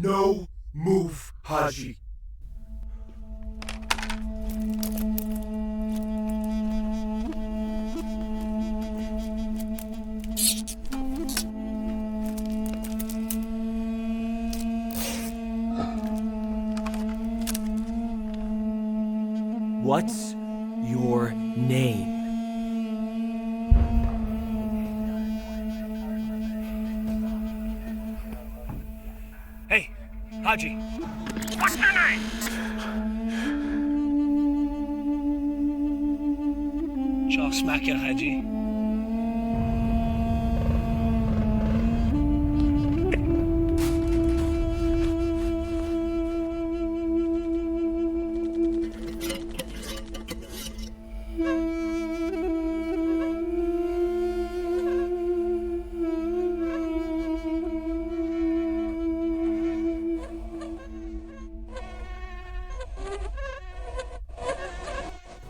No move, Haji. What's your name? Hey, Haji. What's your name? Shall smack ya, Haji.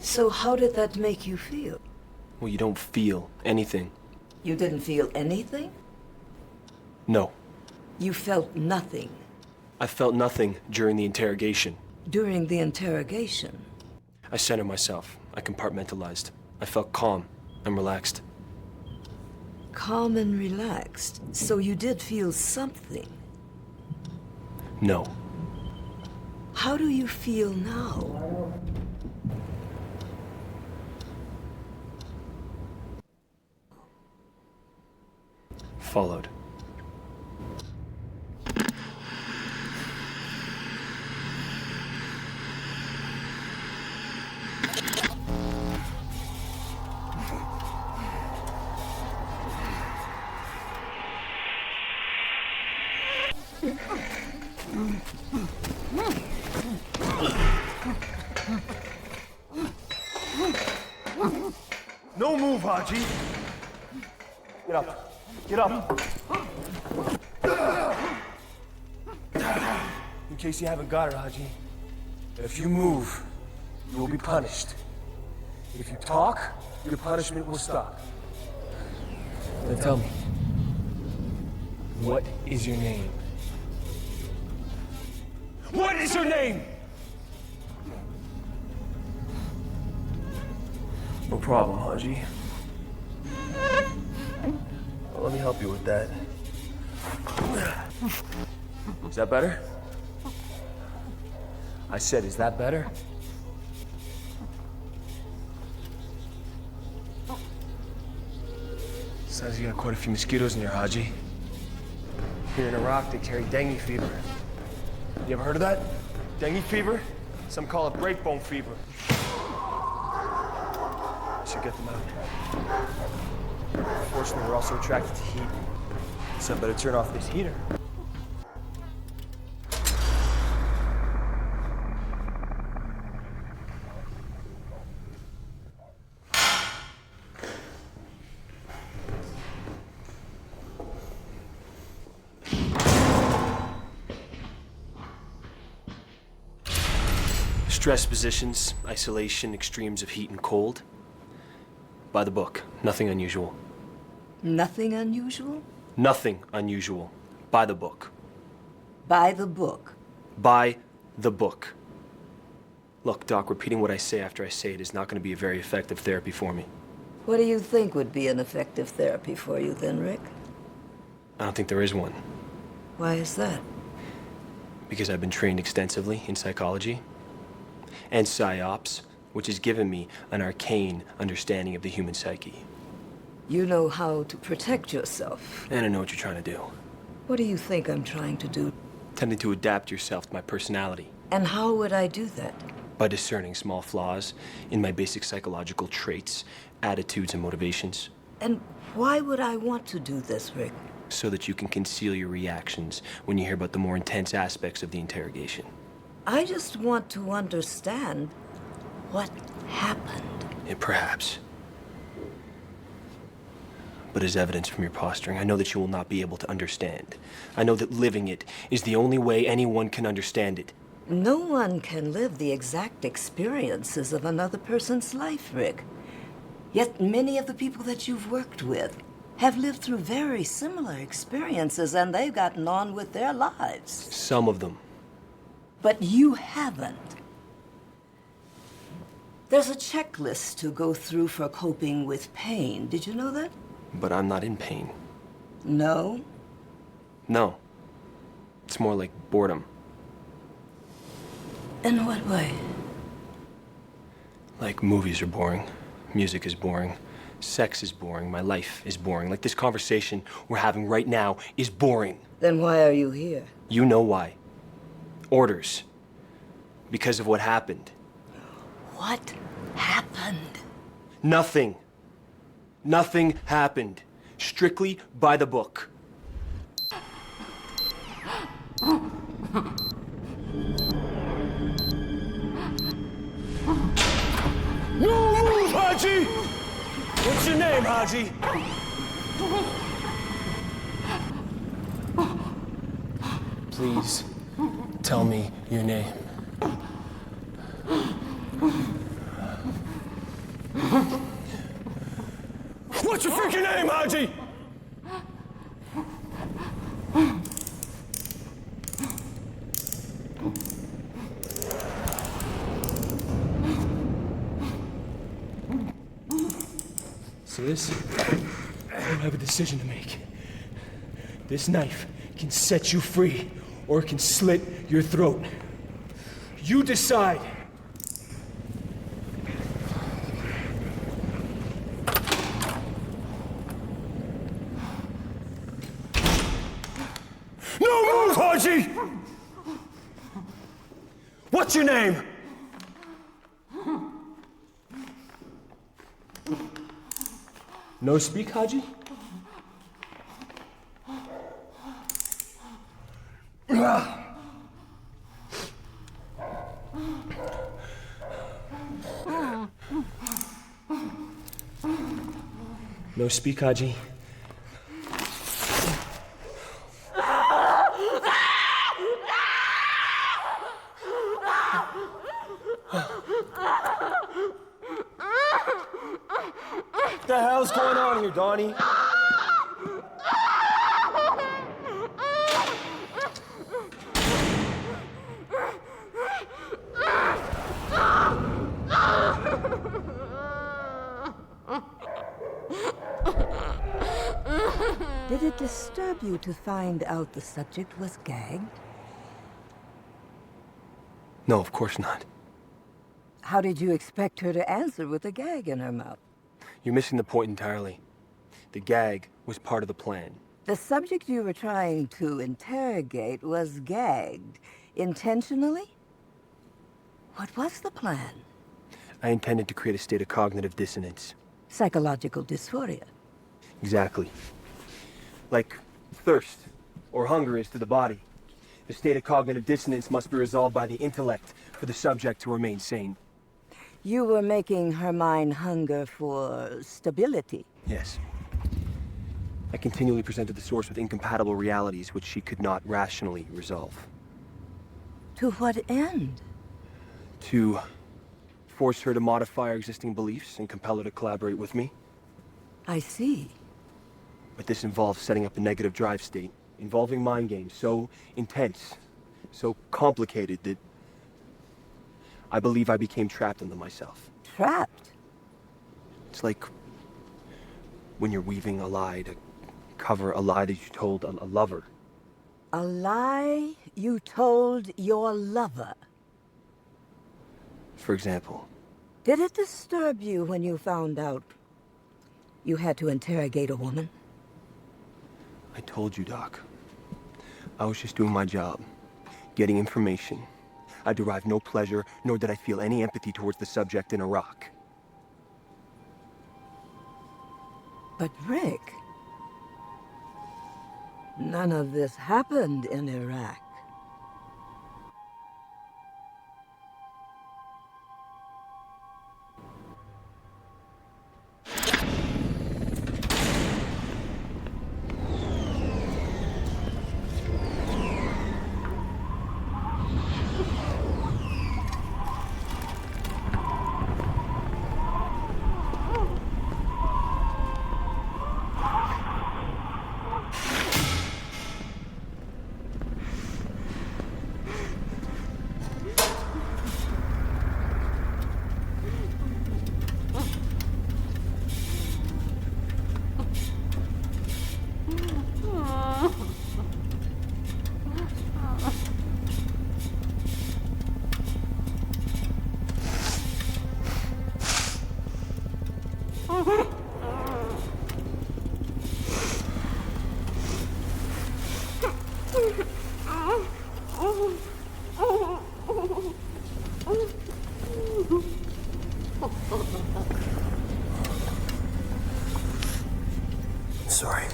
So how did that make you feel? Well, you don't feel anything. You didn't feel anything? No. You felt nothing I felt nothing during the interrogation. during the interrogation? I centered myself. I compartmentalized. I felt calm and relaxed. Calm and relaxed. So you did feel something. No. How do you feel now? Followed. No move, Haji. Get up. Get up. In case you haven't got it, Haji, if you move, you will be punished. If you talk, your punishment will stop. Then tell me, what is your name? What is your name? No problem, Haji. Well, let me help you with that. Is that better? I said, is that better? Sounds you got quite a few mosquitoes in your Haji. Here in Iraq, they carry dengue fever. You ever heard of that? Dengue fever? Some call it breakbone fever. I should get them out. Unfortunately, we're also attracted to heat. So I better turn off this heater. Stress positions, isolation, extremes of heat and cold. By the book, nothing unusual. Nothing unusual? Nothing unusual. By the book. By the book. By the book. Look, Doc, repeating what I say after I say it is not going to be a very effective therapy for me. What do you think would be an effective therapy for you then, Rick? I don't think there is one. Why is that? Because I've been trained extensively in psychology and psyops, which has given me an arcane understanding of the human psyche. You know how to protect yourself. And I know what you're trying to do. What do you think I'm trying to do? Attempting to adapt yourself to my personality. And how would I do that? By discerning small flaws in my basic psychological traits, attitudes, and motivations. And why would I want to do this, Rick? So that you can conceal your reactions when you hear about the more intense aspects of the interrogation. I just want to understand what happened. Yeah, perhaps. But as evidence from your posturing, I know that you will not be able to understand. I know that living it is the only way anyone can understand it. No one can live the exact experiences of another person's life, Rick. Yet many of the people that you've worked with have lived through very similar experiences, and they've gotten on with their lives. Some of them. But you haven't. There's a checklist to go through for coping with pain. Did you know that? But I'm not in pain. No? No. It's more like boredom. In what way? Like movies are boring, music is boring, sex is boring, my life is boring. Like this conversation we're having right now is boring. Then why are you here? You know why. Orders. Because of what happened. What happened? Nothing. Nothing happened. Strictly by the book. No move, Haji! What's your name, Haji? Please, tell me your name. What's your freaking name, Haji? See this? I have a decision to make. This knife can set you free, or it can slit your throat. You decide. No move, Haji! What's your name? No speak, Haji? No speak, Haji? What the hell's going on here, Donnie? Did it disturb you to find out the subject was gagged? No, of course not. How did you expect her to answer with a gag in her mouth? You're missing the point entirely. The gag was part of the plan. The subject you were trying to interrogate was gagged. Intentionally? What was the plan? I intended to create a state of cognitive dissonance. Psychological dysphoria. Exactly. Like thirst or hunger is to the body. The state of cognitive dissonance must be resolved by the intellect for the subject to remain sane. You were making her mind hunger for stability. Yes. I continually presented the source with incompatible realities which she could not rationally resolve. To what end? To force her to modify her existing beliefs and compel her to collaborate with me. I see. But this involves setting up a negative drive state, involving mind games so intense, so complicated that I believe I became trapped in them myself. Trapped? It's like when you're weaving a lie to cover a lie that you told a lover. A lie you told your lover. For example, Did it disturb you when you found out you had to interrogate a woman? I told you, Doc. I was just doing my job, getting information. I derived no pleasure, nor did I feel any empathy towards the subject in Iraq. But Rick, none of this happened in Iraq. Sorry.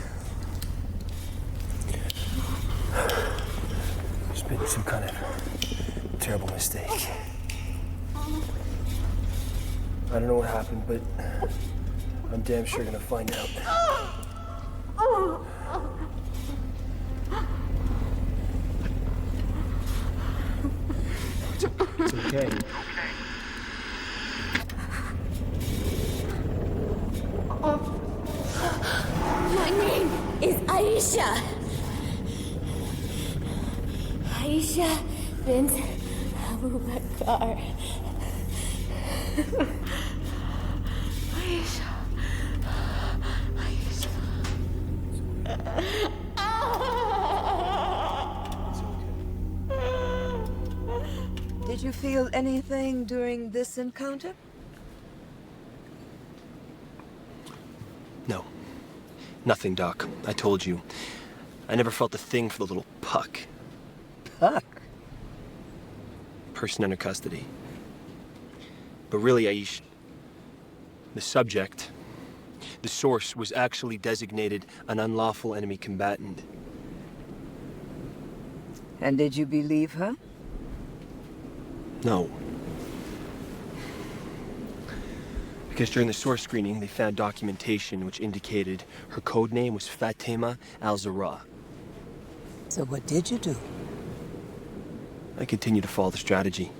There's been some kind of terrible mistake. I don't know what happened, but I'm damn sure gonna find out. It's okay. My name is Aisha. Aisha bint Abu Bakr. Aisha. Aisha. Did you feel anything during this encounter? No. Nothing, Doc. I told you. I never felt a thing for the little puck. Puck. Person under custody. But really, Aish, the subject, the source, was actually designated an unlawful enemy combatant. And did you believe her? No. Because during the source screening, they found documentation which indicated her code name was Fatima Al-Zahra. So what did you do? I continued to follow the strategy,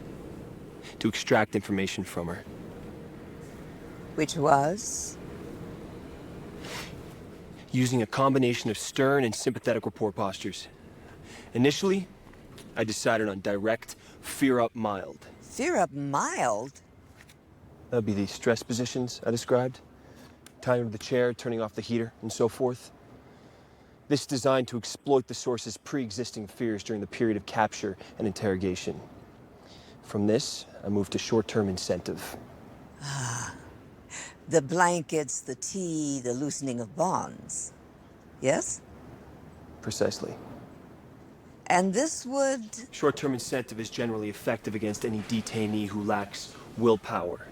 to extract information from her. Which was? Using a combination of stern and sympathetic report postures. Initially, I decided on direct, fear up mild. Fear up mild? That'd be the stress positions I described. Tying her to the chair, turning off the heater, and so forth. This is designed to exploit the source's pre-existing fears during the period of capture and interrogation. From this, I moved to short-term incentive. The blankets, the tea, the loosening of bonds. Yes? Precisely. And this would... Short-term incentive is generally effective against any detainee who lacks willpower.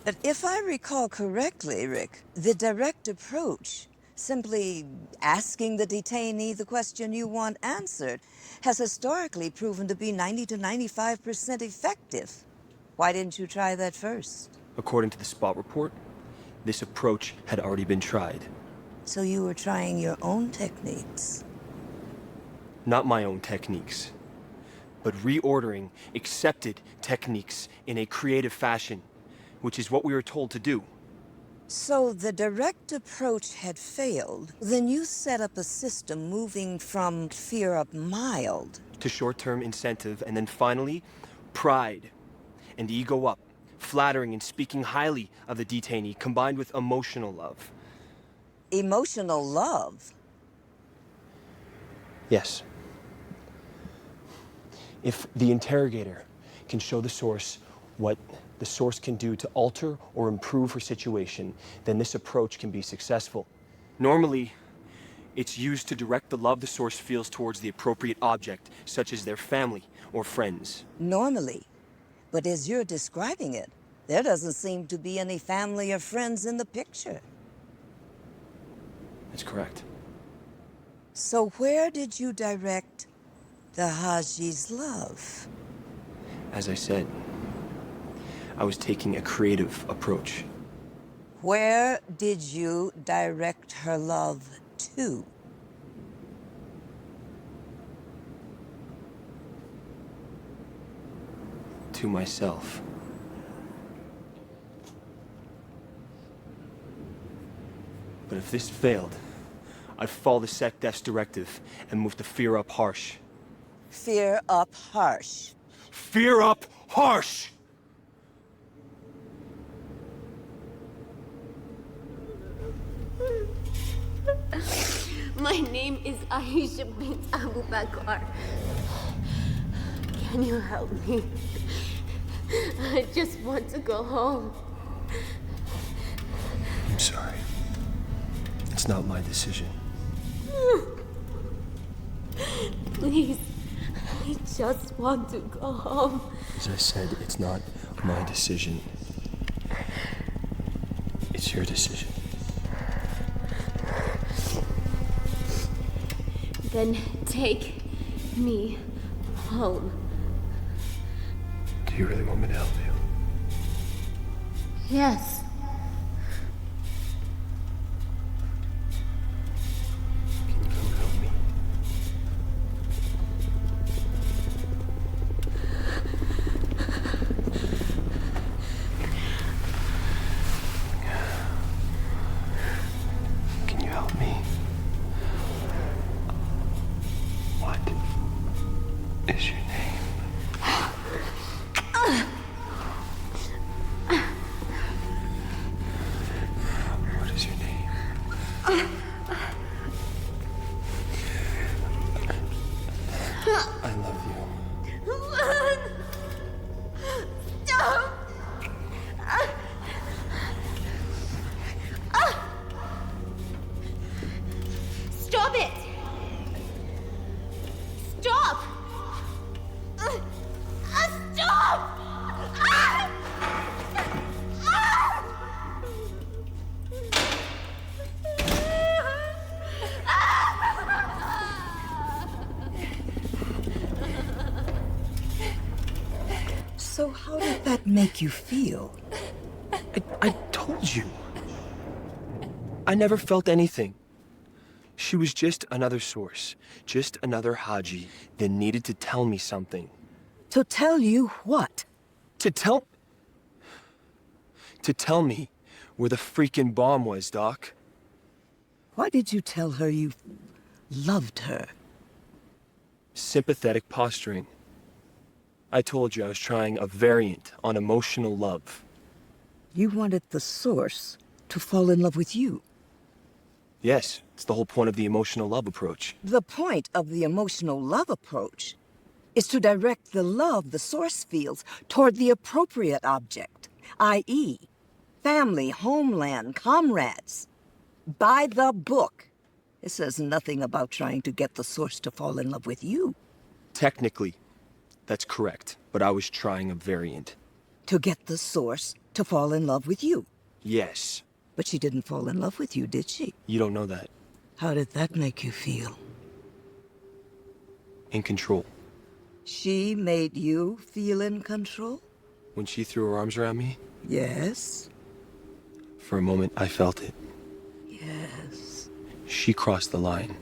But if I recall correctly, Rick, the direct approach, simply asking the detainee the question you want answered, has historically proven to be 90 to 95% effective. Why didn't you try that first? According to the spot report, this approach had already been tried. So you were trying your own techniques. Not my own techniques, but reordering accepted techniques in a creative fashion, which is what we were told to do. So the direct approach had failed. Then you set up a system moving from fear up mild to short-term incentive, and then finally, pride and ego up, flattering and speaking highly of the detainee, combined with emotional love. Emotional love? Yes. If the interrogator can show the source what the source can do to alter or improve her situation, then this approach can be successful. Normally, it's used to direct the love the source feels towards the appropriate object, such as their family or friends. Normally. But as you're describing it, there doesn't seem to be any family or friends in the picture. That's correct. So where did you direct the Haji's love? As I said, I was taking a creative approach. Where did you direct her love to? To myself. But if this failed, I'd follow the Sec Def's directive and move the fear up harsh. Fear up harsh. Fear up harsh! My name is Aisha bint Abu Bakr. Can you help me? I just want to go home. I'm sorry. It's not my decision. Please, I just want to go home. As I said, it's not my decision. It's your decision. Then take me home. Do you really want me to help you? Yes. Can you come help me? Can you help me? What is your name? What is your name? I love you. Run! Stop! Stop it! Stop! Stop! So how did that make you feel? I told you. I never felt anything. She was just another source, just another Haji that needed to tell me something. To tell you what? To tell me where the freaking bomb was, Doc. Why did you tell her you loved her? Sympathetic posturing. I told you I was trying a variant on emotional love. You wanted the source to fall in love with you. Yes, it's the whole point of the emotional love approach. The point of the emotional love approach is to direct the love the source feels toward the appropriate object, i.e., family, homeland, comrades. By the book. It says nothing about trying to get the source to fall in love with you. Technically, that's correct, but I was trying a variant. To get the source to fall in love with you. Yes. But she didn't fall in love with you, did she? You don't know that. How did that make you feel? In control. She made you feel in control? When she threw her arms around me, Yes. for a moment I felt it. Yes. She crossed the line.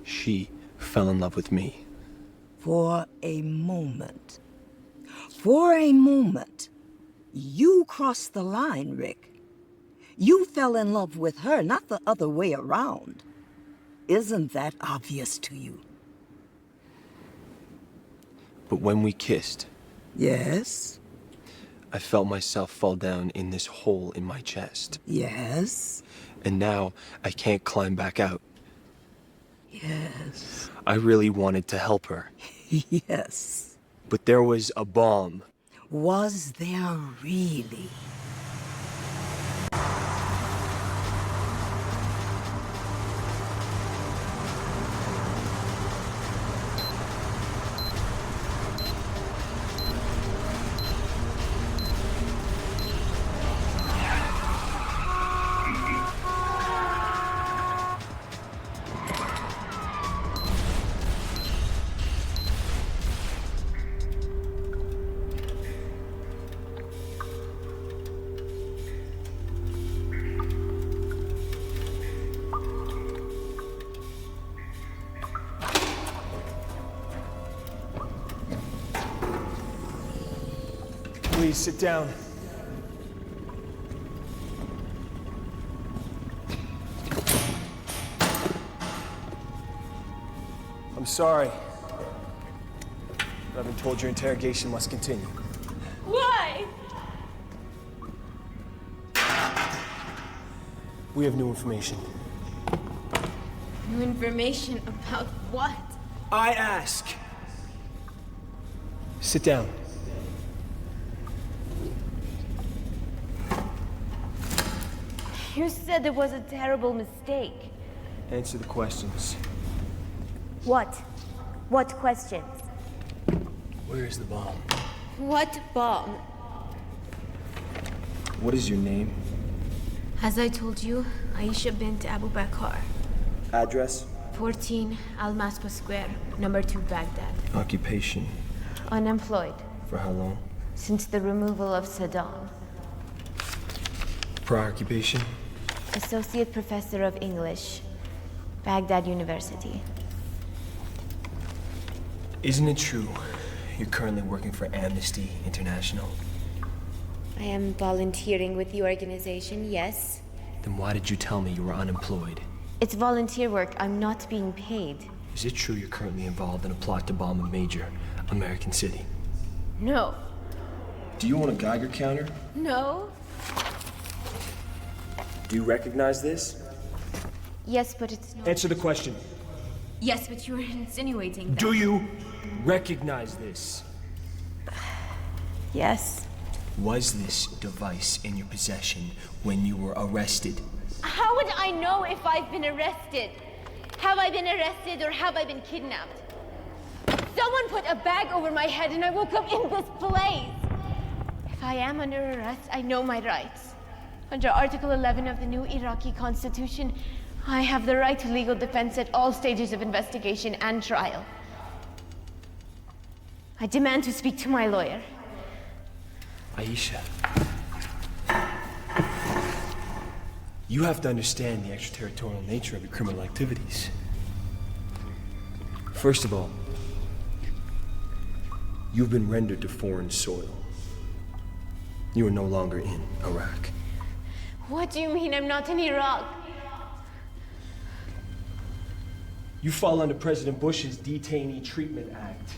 She fell in love with me. For a moment. For a moment. You crossed the line, Rick. You fell in love with her, not the other way around. Isn't that obvious to you? But when we kissed, Yes. I felt myself fall down in this hole in my chest. Yes. And now I can't climb back out. Yes. I really wanted to help her. Yes. But there was a bomb. Was there really? Please sit down. I'm sorry, but I've been told your interrogation must continue. Why? We have new information. New information about what? I ask. Sit down. You said it was a terrible mistake. Answer the questions. What? What questions? Where is the bomb? What bomb? What is your name? As I told you, Aisha bint Abu Bakr. Address? 14 Al Maspa Square, number 2 Baghdad. Occupation? Unemployed. For how long? Since the removal of Saddam. Prior occupation? Associate Professor of English, Baghdad University. Isn't it true you're currently working for Amnesty International? I am volunteering with the organization, yes. Then why did you tell me you were unemployed? It's volunteer work. I'm not being paid. Is it true you're currently involved in a plot to bomb a major American city? No. Do you want a Geiger counter? No? Do you recognize this? Yes, but it's not. Answer the question. Yes, but you were insinuating that. Do you recognize this? Yes. Was this device in your possession when you were arrested? How would I know if I've been arrested? Have I been arrested or have I been kidnapped? Someone put a bag over my head and I woke up in this place. If I am under arrest, I know my rights. Under Article 11 of the new Iraqi Constitution, I have the right to legal defense at all stages of investigation and trial. I demand to speak to my lawyer. Aisha, you have to understand the extraterritorial nature of your criminal activities. First of all, you've been rendered to foreign soil. You are no longer in Iraq. What do you mean I'm not in Iraq? You fall under President Bush's Detainee Treatment Act,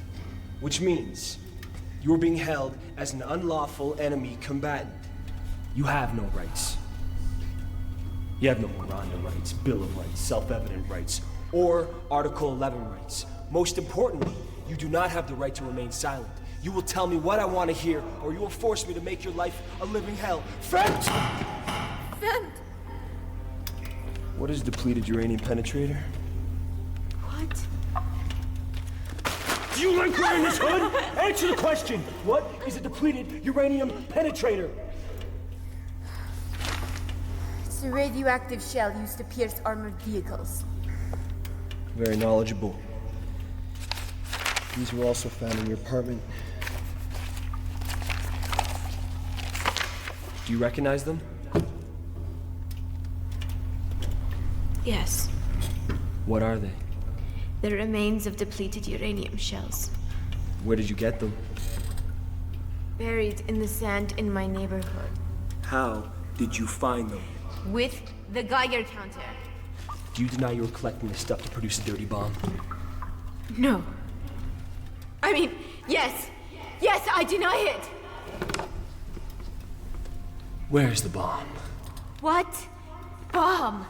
which means you are being held as an unlawful enemy combatant. You have no rights. You have no Miranda rights, Bill of Rights, self-evident rights, or Article 11 rights. Most importantly, you do not have the right to remain silent. You will tell me what I want to hear, or you will force me to make your life a living hell. Fent! Fent! What is depleted uranium penetrator? What? Do you like wearing this hood? Answer the question. What is a depleted uranium penetrator? It's a radioactive shell used to pierce armored vehicles. Very knowledgeable. These were also found in your apartment. Do you recognize them? Yes. What are they? The remains of depleted uranium shells. Where did you get them? Buried in the sand in my neighborhood. How did you find them? With the Geiger counter. Do you deny you were collecting this stuff to produce a dirty bomb? No. I mean, yes. Yes, I deny it. Where's the bomb? What? Bomb.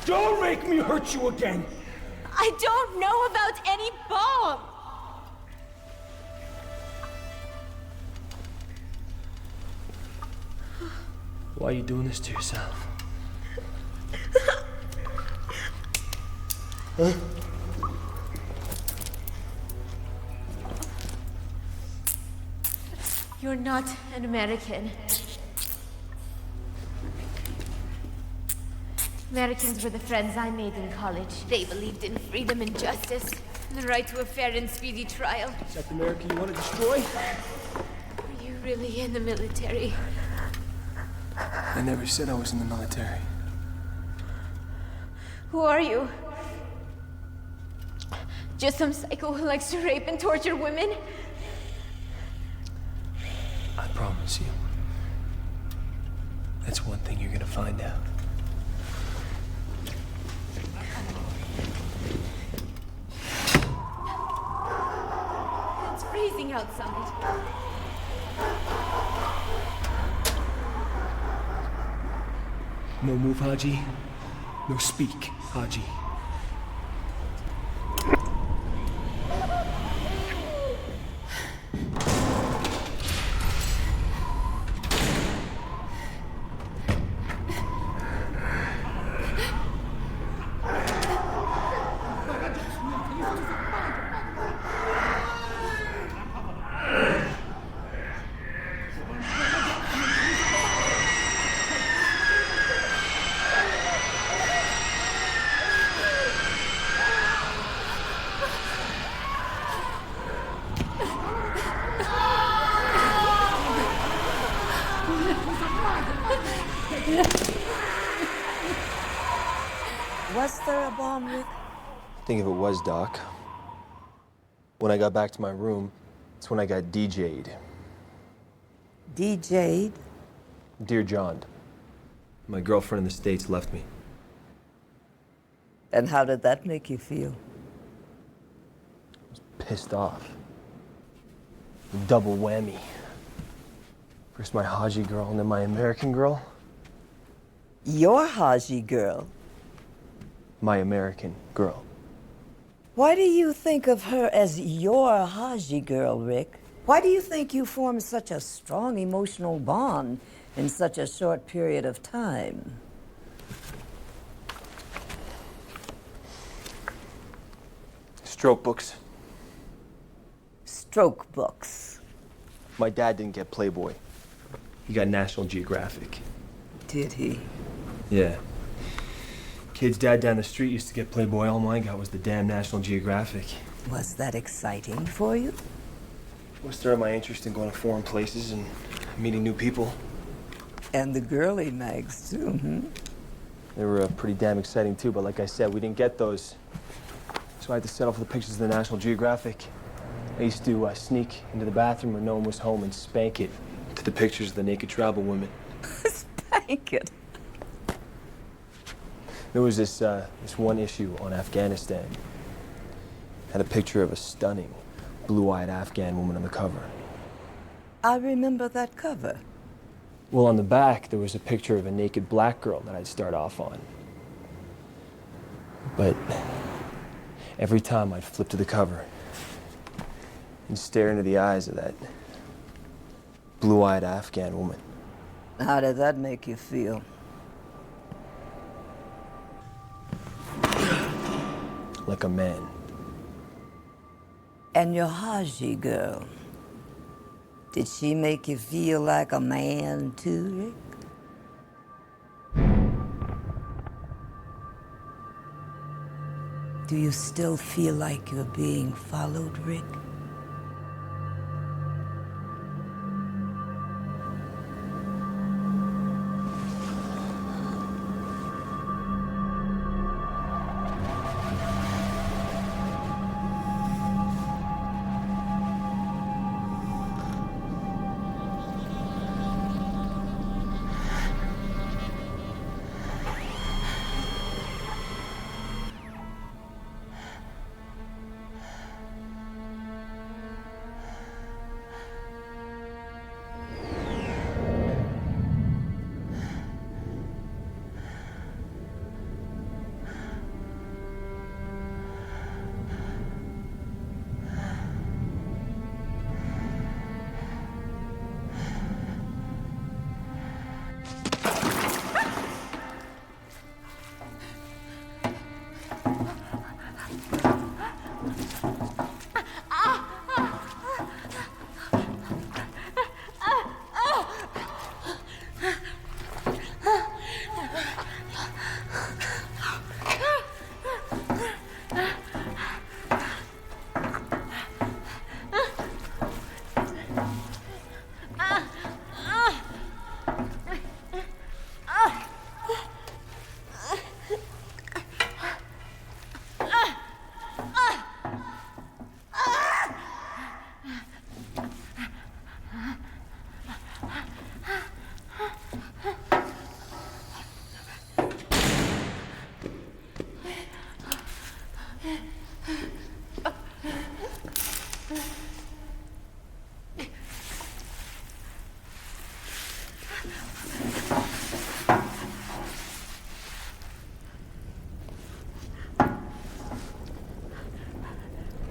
Don't make me hurt you again! I don't know about any bomb. Why are you doing this to yourself? Huh? You're not an American. Americans were the friends I made in college. They believed in freedom and justice, and the right to a fair and speedy trial. Is that the America you want to destroy? Are you really in the military? I never said I was in the military. Who are you? Just some psycho who likes to rape and torture women? I promise you. That's one thing you're gonna find out. It's freezing outside. No move, Haji. No speak, Haji. Was there a bomb, Rick? Think if it was, Doc. When I got back to my room, it's when I got DJ'd. DJ'd? Dear John, my girlfriend in the States left me. And how did that make you feel? Pissed off. Double whammy. First my Haji girl and then my American girl. Your Haji girl? My American girl. Why do you think of her as your Haji girl, Rick? Why do you think you formed such a strong emotional bond in such a short period of time? Stroke books. Stroke books. My dad didn't get Playboy. He got National Geographic. Did he? Yeah. Kid's dad down the street used to get Playboy. All mine got was the damn National Geographic. Was that exciting for you? What started my interest in going to foreign places and meeting new people. And the girly mags, too, hmm? They were pretty damn exciting, too, but like I said, we didn't get those. So I had to settle for the pictures of the National Geographic. I used to sneak into the bathroom when no one was home and spank it to the pictures of the naked tribal women. Spank it. There was this one issue on Afghanistan. Had a picture of a stunning, blue-eyed Afghan woman on the cover. I remember that cover. Well, on the back, there was a picture of a naked black girl that I'd start off on. But every time I'd flip to the cover and stare into the eyes of that blue-eyed Afghan woman. How did that make you feel? Like a man. And your Haji girl, did she make you feel like a man too, Rick? Do you still feel like you're being followed, Rick?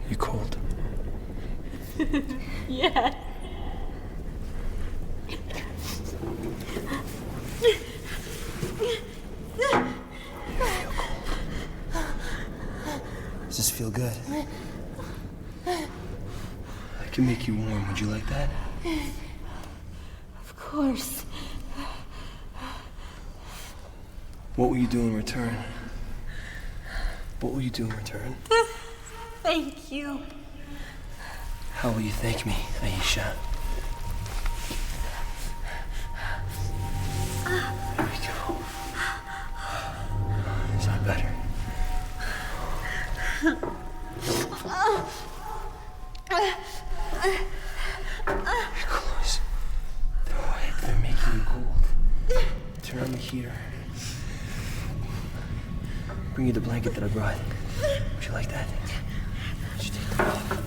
You cold? Yeah. Does this feel good? I can make you warm. Would you like that? Of course. What will you do in return? What will you do in return? Thank you. How will you thank me, Aisha? There we go. Is that better? Nichols, they're wet. They're making you cold. Turn on the heater. Bring you the blanket that I brought. Would you like that? Would you take the milk?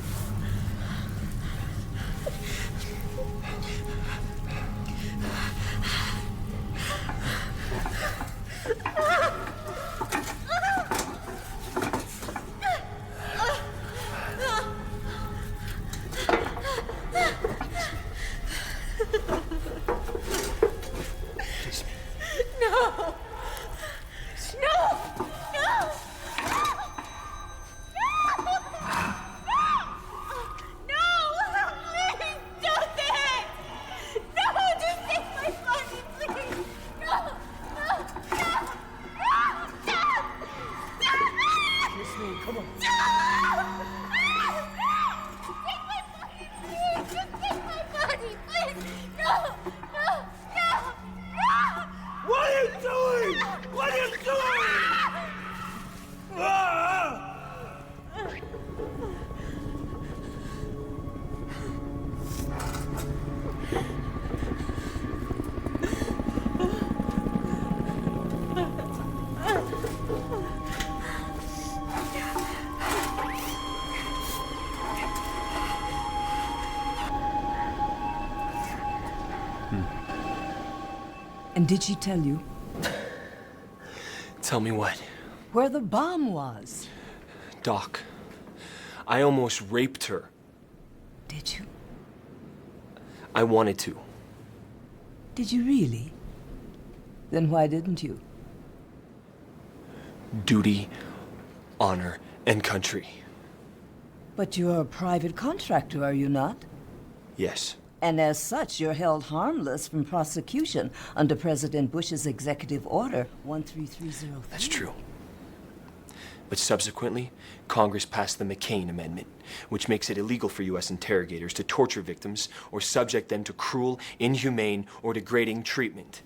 And did she tell you Tell me what? where the bomb was? Doc, I almost raped her. Did you? I wanted to. Did you really? Then why didn't you? Duty, honor, and country. But you're a private contractor, are you not? Yes. And as such, you're held harmless from prosecution under President Bush's executive order 13303. That's true. But subsequently, Congress passed the McCain Amendment, which makes it illegal for U.S. interrogators to torture victims or subject them to cruel, inhumane, or degrading treatment.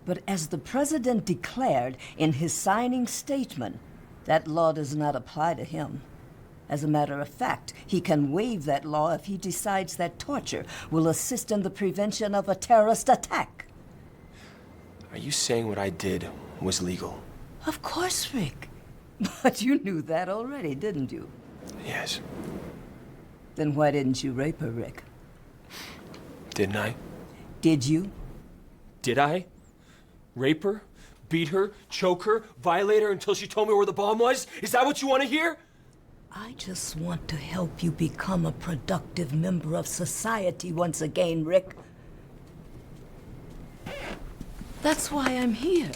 But as the president declared in his signing statement, that law does not apply to him. As a matter of fact, he can waive that law if he decides that torture will assist in the prevention of a terrorist attack. Are you saying what I did was legal? Of course, Rick. But you knew that already, didn't you? Yes. Then why didn't you rape her, Rick? Didn't I? Did you? Did I? Rape her? Beat her? Choke her? Violate her until she told me where the bomb was? Is that what you want to hear? I just want to help you become a productive member of society once again, Rick. That's why I'm here.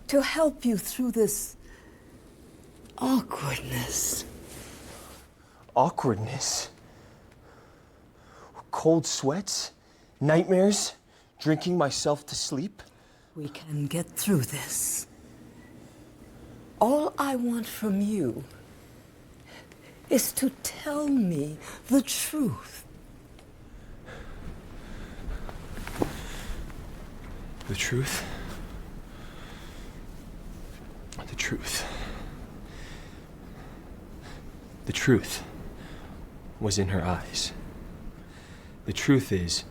To help you through this awkwardness. Awkwardness? Cold sweats? Nightmares? Drinking myself to sleep? We can get through this. All I want from you is to tell me the truth. The truth? The truth. The truth was in her eyes. The truth is,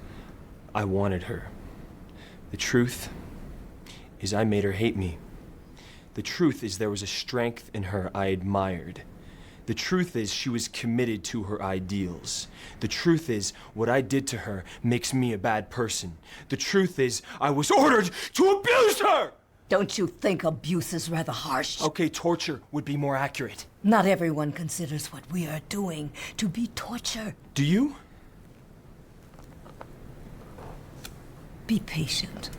I wanted her. The truth is, I made her hate me. The truth is, there was a strength in her I admired. The truth is, she was committed to her ideals. The truth is, what I did to her makes me a bad person. The truth is, I was ordered to abuse her! Don't you think abuse is rather harsh? Okay, torture would be more accurate. Not everyone considers what we are doing to be torture. Do you? Be patient.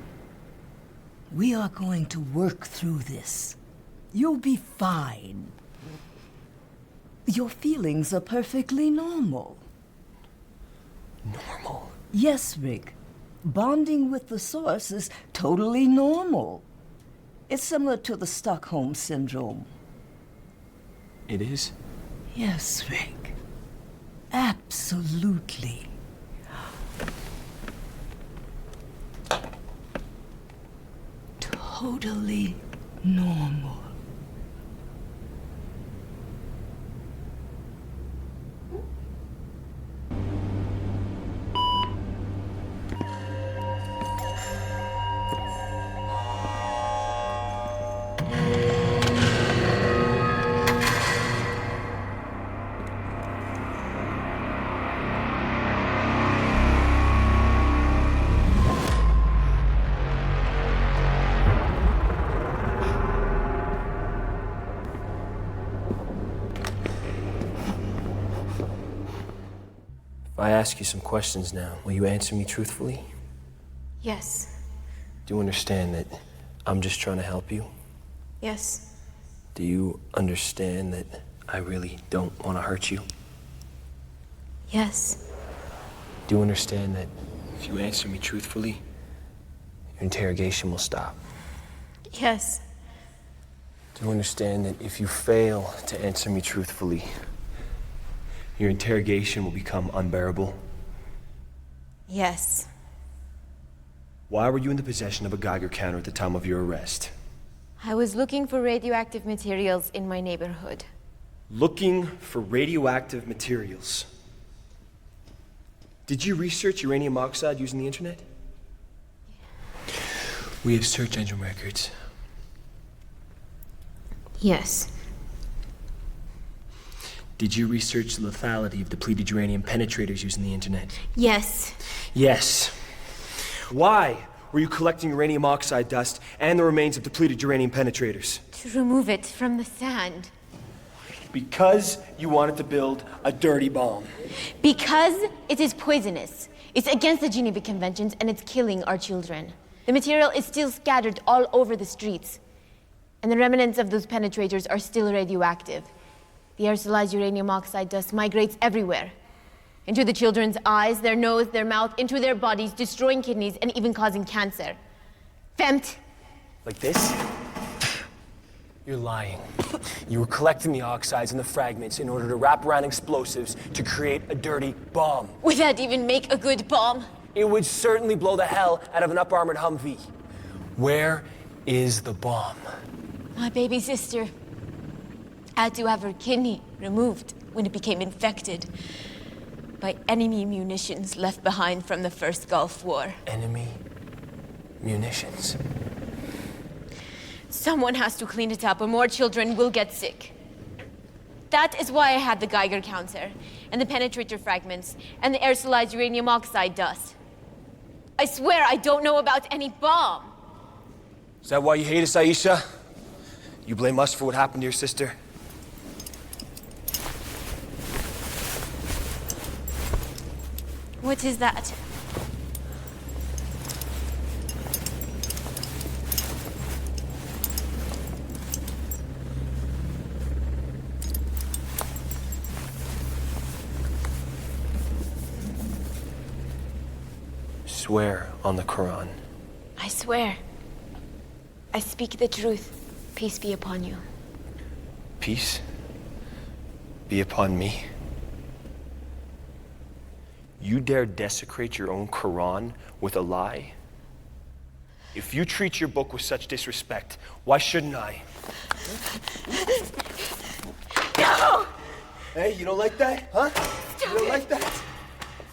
We are going to work through this. You'll be fine. Your feelings are perfectly normal. Normal? Yes, Rick. Bonding with the source is totally normal. It's similar to the Stockholm Syndrome. It is? Yes, Rick. Absolutely. Totally normal. If I ask you some questions now, will you answer me truthfully? Yes. Do you understand that I'm just trying to help you? Yes. Do you understand that I really don't want to hurt you? Yes. Do you understand that if you answer me truthfully, your interrogation will stop? Yes. Do you understand that if you fail to answer me truthfully, your interrogation will become unbearable? Yes. Why were you in the possession of a Geiger counter at the time of your arrest? I was looking for radioactive materials in my neighborhood. Looking for radioactive materials. Did you research uranium oxide using the internet? We have search engine records. Yes. Did you research the lethality of depleted uranium penetrators using the internet? Yes. Yes. Why were you collecting uranium oxide dust and the remains of depleted uranium penetrators? To remove it from the sand. Because you wanted to build a dirty bomb. Because it is poisonous. It's against the Geneva Conventions and it's killing our children. The material is still scattered all over the streets. And the remnants of those penetrators are still radioactive. The aerosolized uranium oxide dust migrates everywhere. Into the children's eyes, their nose, their mouth, into their bodies, destroying kidneys and even causing cancer. Femmt. Like this? You're lying. You were collecting the oxides and the fragments in order to wrap around explosives to create a dirty bomb. Would that even make a good bomb? It would certainly blow the hell out of an up-armored Humvee. Where is the bomb? My baby sister had to have her kidney removed when it became infected by enemy munitions left behind from the first Gulf War. Enemy munitions. Someone has to clean it up or more children will get sick. That is why I had the Geiger counter and the penetrator fragments and the aerosolized uranium oxide dust. I swear I don't know about any bomb. Is that why you hate us, Aisha? You blame us for what happened to your sister? What is that? Swear on the Quran. I swear. I speak the truth. Peace be upon you. Peace be upon me. You dare desecrate your own Quran with a lie? If you treat your book with such disrespect, why shouldn't I? No! Hey, you don't like that, huh? You don't like that?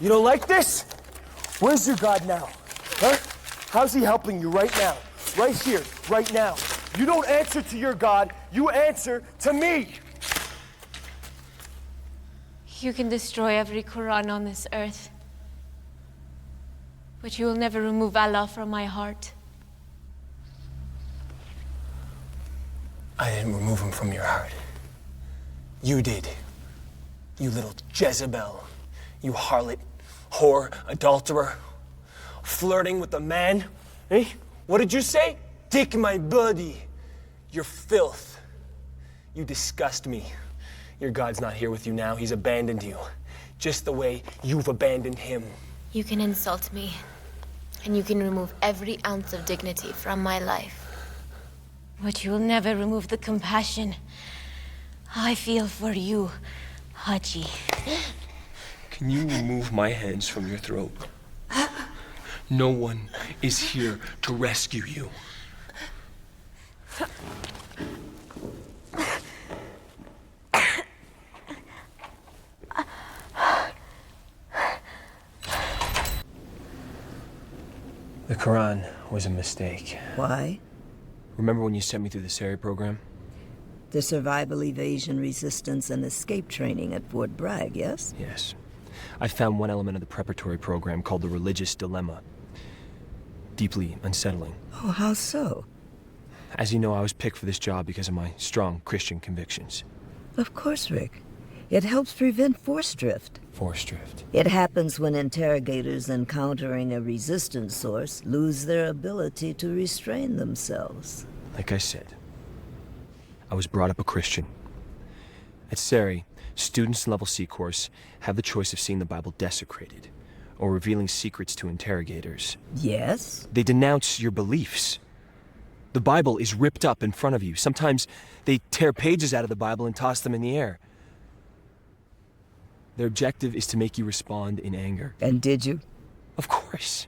You don't like this? Where's your God now? Huh? How's he helping you right now? Right here, right now. You don't answer to your God, you answer to me. You can destroy every Quran on this earth, but you will never remove Allah from my heart. I didn't remove him from your heart. You did. You little Jezebel. You harlot, whore, adulterer. Flirting with a man. Eh? What did you say? Take my body. You're filth. You disgust me. Your God's not here with you now. He's abandoned you. Just the way you've abandoned him. You can insult me, and you can remove every ounce of dignity from my life. But you will never remove the compassion I feel for you, Haji. Can you remove my hands from your throat? No one is here to rescue you. The Quran was a mistake. Why? Remember when you sent me through the SARI program? The survival, evasion, resistance, and escape training at Fort Bragg, yes? Yes. I found one element of the preparatory program called the religious dilemma. Deeply unsettling. Oh, how so? As you know, I was picked for this job because of my strong Christian convictions. Of course, Rick. It helps prevent force drift. Force drift. It happens when interrogators encountering a resistance source lose their ability to restrain themselves. Like I said, I was brought up a Christian. At SARI, students in Level C course have the choice of seeing the Bible desecrated or revealing secrets to interrogators. Yes? They denounce your beliefs. The Bible is ripped up in front of you. Sometimes they tear pages out of the Bible and toss them in the air. Their objective is to make you respond in anger. And did you? Of course.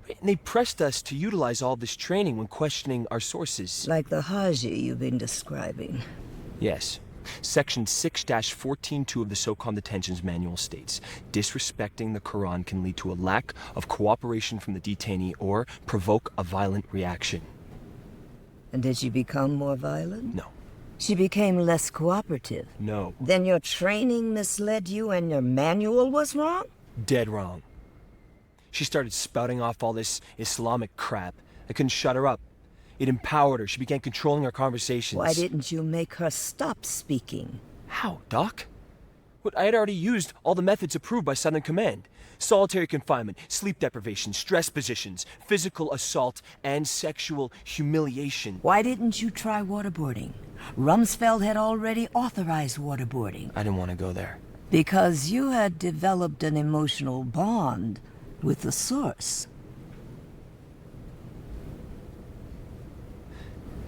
And they pressed us to utilize all this training when questioning our sources. Like the Haji you've been describing. Yes. Section 6-14.2 of the SOCOM Detention's manual states, disrespecting the Quran can lead to a lack of cooperation from the detainee or provoke a violent reaction. And did she become more violent? No. She became less cooperative. No. Then your training misled you and your manual was wrong? Dead wrong. She started spouting off all this Islamic crap. I couldn't shut her up. It empowered her. She began controlling our conversations. Why didn't you make her stop speaking? How, Doc? What, I had already used all the methods approved by Southern Command. Solitary confinement, sleep deprivation, stress positions, physical assault, and sexual humiliation. Why didn't you try waterboarding? Rumsfeld had already authorized waterboarding. I didn't want to go there. Because you had developed an emotional bond with the source.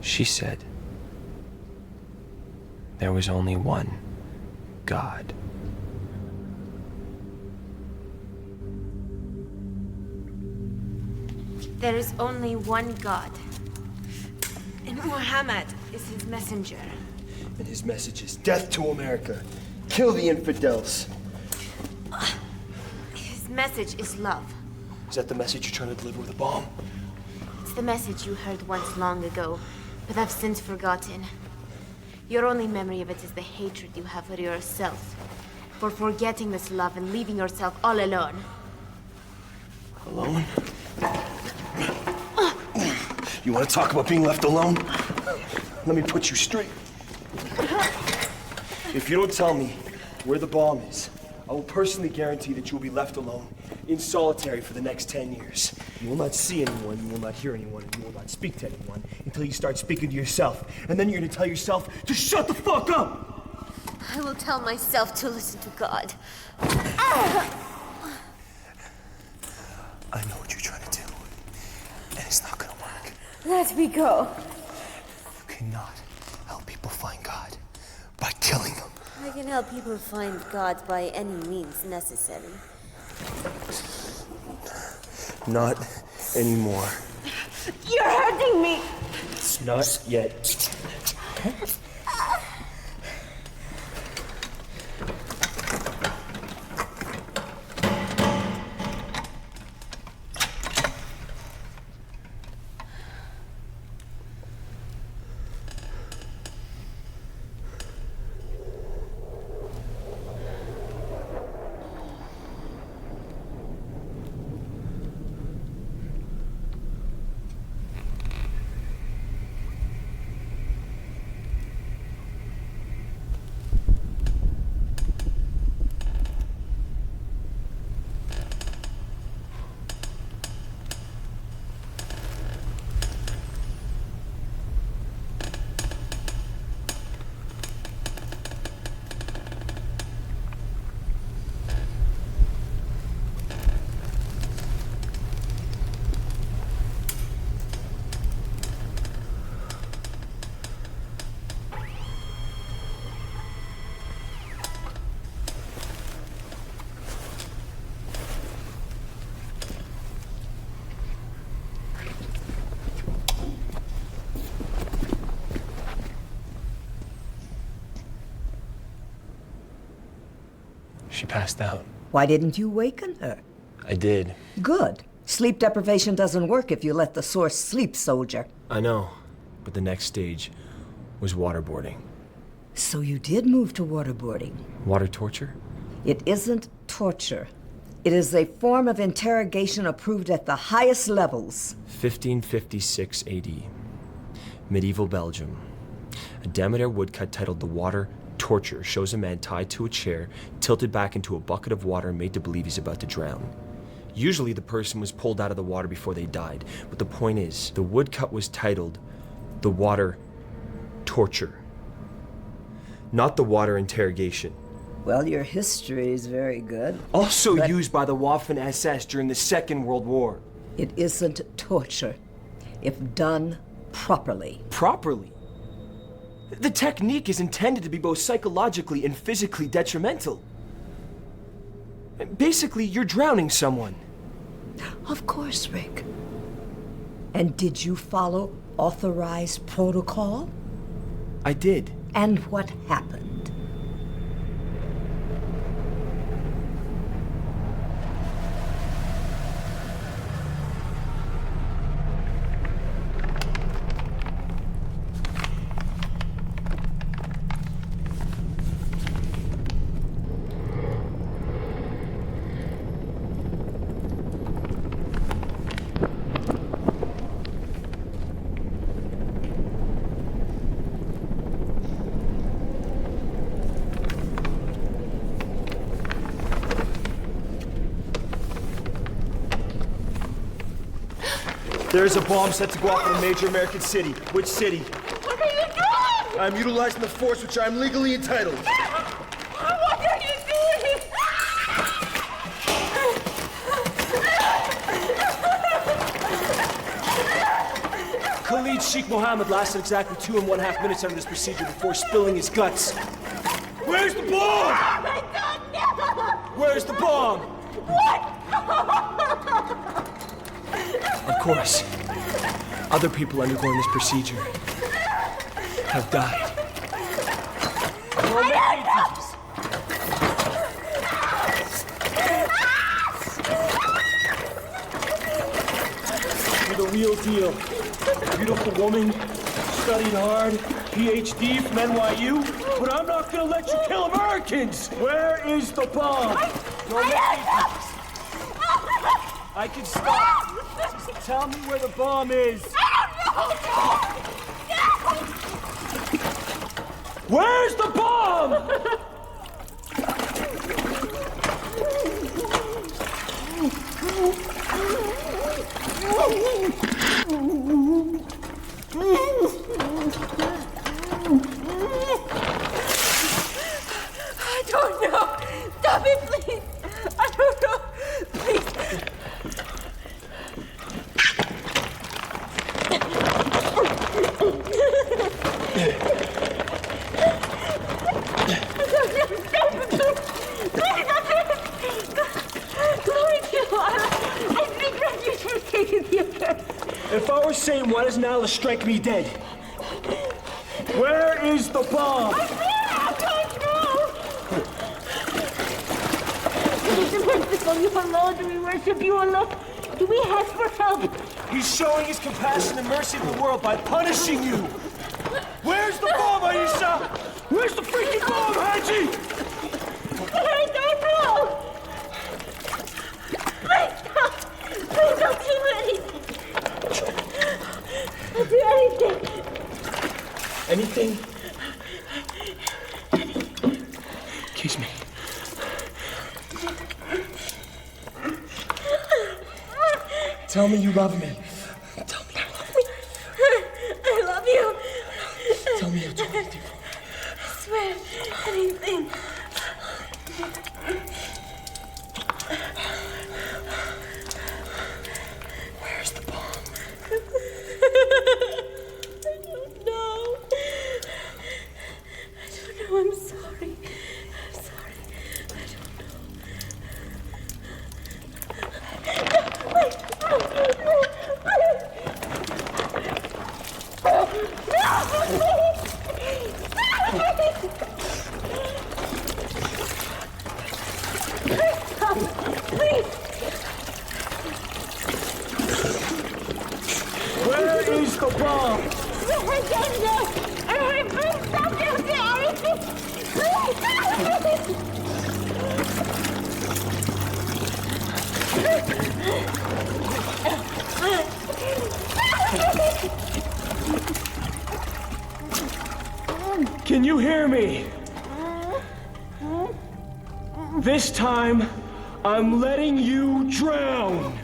She said there was only one God. There is only one God, and Muhammad is his messenger. And his message is death to America. Kill the infidels. His message is love. Is that the message you're trying to deliver with a bomb? It's the message you heard once long ago, but have since forgotten. Your only memory of it is the hatred you have for yourself, for forgetting this love and leaving yourself all alone. Alone? You want to talk about being left alone? Let me put you straight. If you don't tell me where the bomb is, I will personally guarantee that you will be left alone in solitary for the next 10 years. You will not see anyone, you will not hear anyone, and you will not speak to anyone until you start speaking to yourself. And then you're going to tell yourself to shut the fuck up! I will tell myself to listen to God. I know what you're trying to do, and it's not going to work. Let me go. You cannot help people find God by killing them. I can help people find God by any means necessary. Not anymore. You're hurting me! It's not yet. She passed out. Why didn't you waken her? I did. Good. Sleep deprivation doesn't work if you let the source sleep, soldier. I know, but the next stage was waterboarding. So you did move to waterboarding. Water torture? It isn't torture. It is a form of interrogation approved at the highest levels. 1556 AD. Medieval Belgium. A Demeter woodcut titled The Water Torture shows a man tied to a chair, tilted back into a bucket of water and made to believe he's about to drown. Usually the person was pulled out of the water before they died, but the point is, the woodcut was titled The Water Torture, not The Water Interrogation. Well, your history is very good. Also But- used by the Waffen-SS during the Second World War. It isn't torture, if done properly. Properly. The technique is intended to be both psychologically and physically detrimental. Basically, you're drowning someone. Of course, Rick. And did you follow authorized protocol? I did. And what happened? There is a bomb set to go off in a major American city. Which city? What are you doing? I'm utilizing the force which I'm legally entitled. What are you doing? Khalid Sheikh Mohammed lasted exactly 2.5 minutes under this procedure before spilling his guts. Where's the bomb? I don't know. Where's the bomb? Of course, other people undergoing this procedure have died. You're the real deal. Beautiful woman, studied hard, PhD from NYU, but I'm not gonna let you kill Americans! Where is the bomb? I can stop. Just tell me where the bomb is. Where's the bomb? I don't know. Stop it, please. I don't know. Please. If I were sane, why doesn't Alice strike me dead? Where is the bomb? I don't know. It is merciful you alone. Do we worship you alone? Do we ask for help? He's showing his compassion and mercy to the world by punishing you. Where's the bomb, Aisha? Where's the freaking bomb, Haji? I don't know. Please stop. Please don't do anything. I'll do anything. Anything? Kiss me. Tell me you love me. Tell me you love me. I love you. Tell me you'll do anything for me. I swear, anything. Where's the bomb? I don't know. I'm sorry. I'm sorry. I don't know. Wait. A bomb! Can you hear me? This time, I'm letting you drown!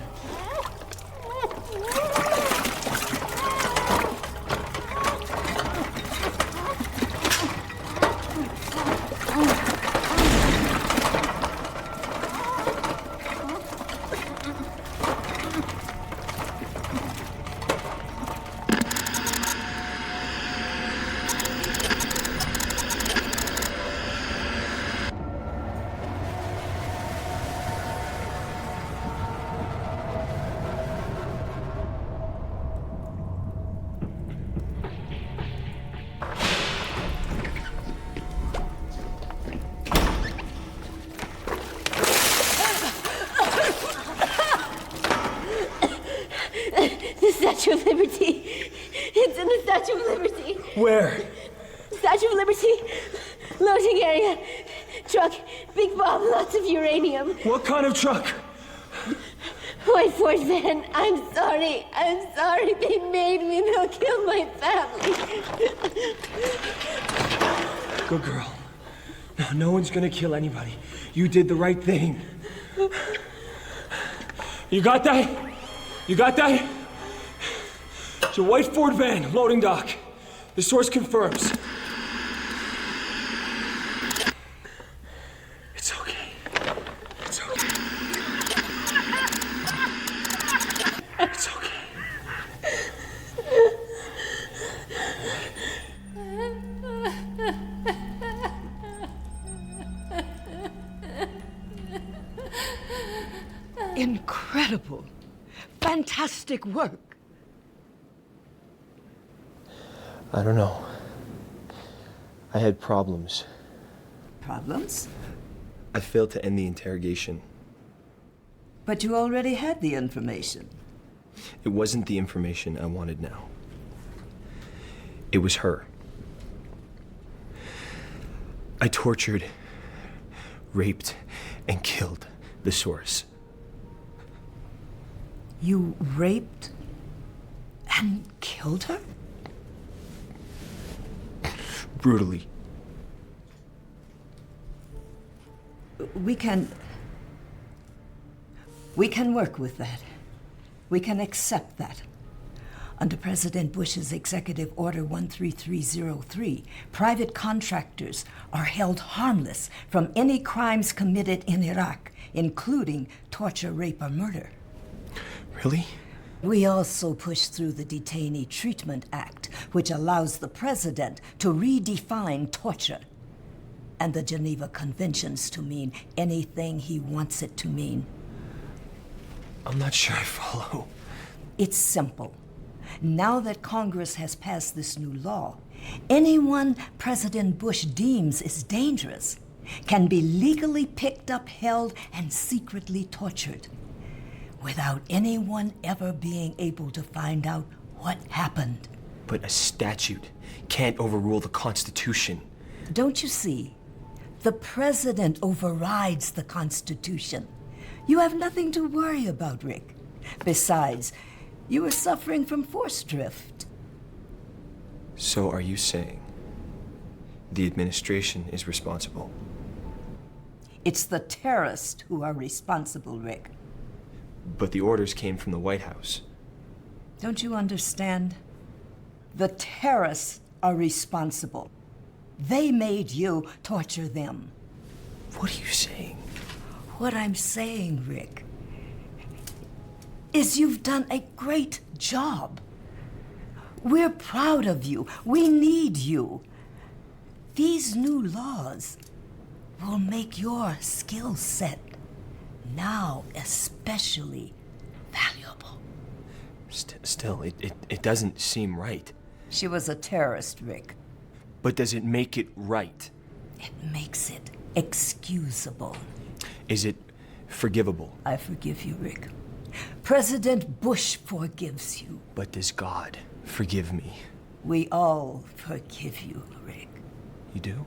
The Statue of Liberty. It's in the Statue of Liberty. Where? Statue of Liberty. Loading area. Truck. Big bomb. Lots of uranium. What kind of truck? White Ford van. I'm sorry. I'm sorry. They made me. They'll kill my family. Good girl. No one's gonna kill anybody. You did the right thing. You got that? You got that? It's a white Ford van, loading dock. The source confirms. It's okay. It's okay. It's okay. Incredible. Fantastic work. I don't know. I had problems. Problems? I failed to end the interrogation. But you already had the information. It wasn't the information I wanted now. It was her. I tortured, raped, and killed the source. You raped and killed her? Brutally. We can work with that. We can accept that. Under President Bush's Executive Order 13303, private contractors are held harmless from any crimes committed in Iraq, including torture, rape, or murder. Really? We also push through the Detainee Treatment Act, which allows the president to redefine torture and the Geneva Conventions to mean anything he wants it to mean. I'm not sure I follow. It's simple. Now that Congress has passed this new law, anyone President Bush deems is dangerous can be legally picked up, held, and secretly tortured without anyone ever being able to find out what happened. But a statute can't overrule the Constitution. Don't you see? The president overrides the Constitution. You have nothing to worry about, Rick. Besides, you are suffering from force drift. So are you saying the administration is responsible? It's the terrorists who are responsible, Rick. But the orders came from the White House. Don't you understand? The terrorists are responsible. They made you torture them. What are you saying? What I'm saying, Rick, is you've done a great job. We're proud of you. We need you. These new laws will make your skill set now especially valuable. Still, it doesn't seem right. She was a terrorist, Rick. But does it make it right? It makes it excusable. Is it forgivable? I forgive you, Rick. President Bush forgives you. But does God forgive me? We all forgive you, Rick. You do?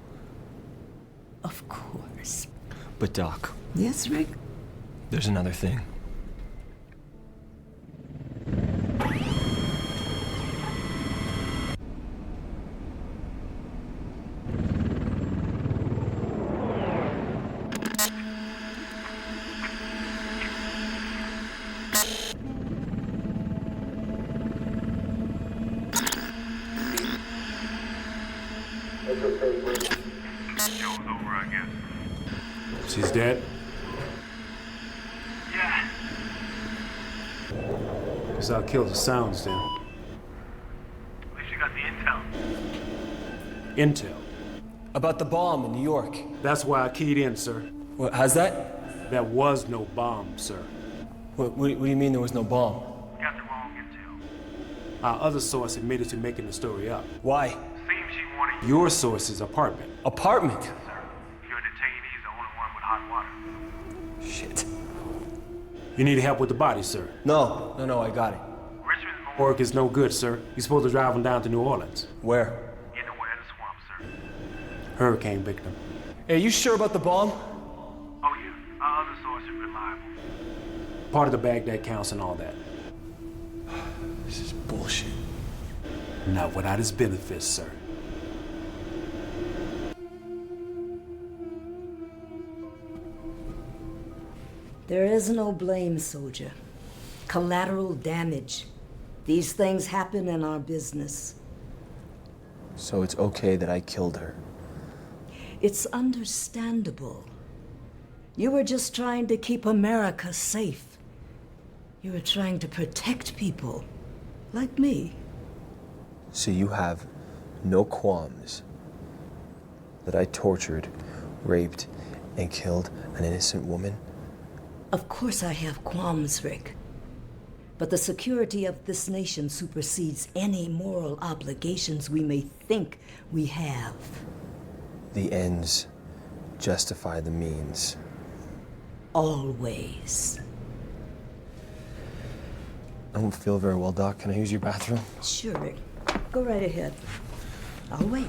Of course. But Doc, Yes, Rick? there's another thing. She's dead? Yeah. Guess I'll kill the sounds then. At least you got the intel. Intel. About the bomb in New York. That's why I keyed in, sir. What, how's that? There was no bomb, sir. What do you mean there was no bomb? You got the wrong intel. Our other source admitted to making the story up. Why? Seems she wanted Your source's apartment. Apartment? sir. Your detainee's the only one with hot water. Shit. You need help with the body, sir. No, I got it. Richmond's more Work is no good, sir. You're supposed to drive them down to New Orleans. Where? in the way of the swamp, sir. Hurricane victim. Hey, you sure about the bomb? Oh, yeah. Our other source is reliable. Part of the Baghdad counts and all that. This is bullshit. Not without his benefits, sir. There is no blame, soldier. Collateral damage. These things happen in our business. So it's okay that I killed her. It's understandable. You were just trying to keep America safe. You were trying to protect people, like me. So you have no qualms that I tortured, raped, and killed an innocent woman? Of course I have qualms, Rick. But the security of this nation supersedes any moral obligations we may think we have. The ends justify the means. Always. I don't feel very well, Doc. Can I use your bathroom? Sure, Rick. Go right ahead. I'll wait.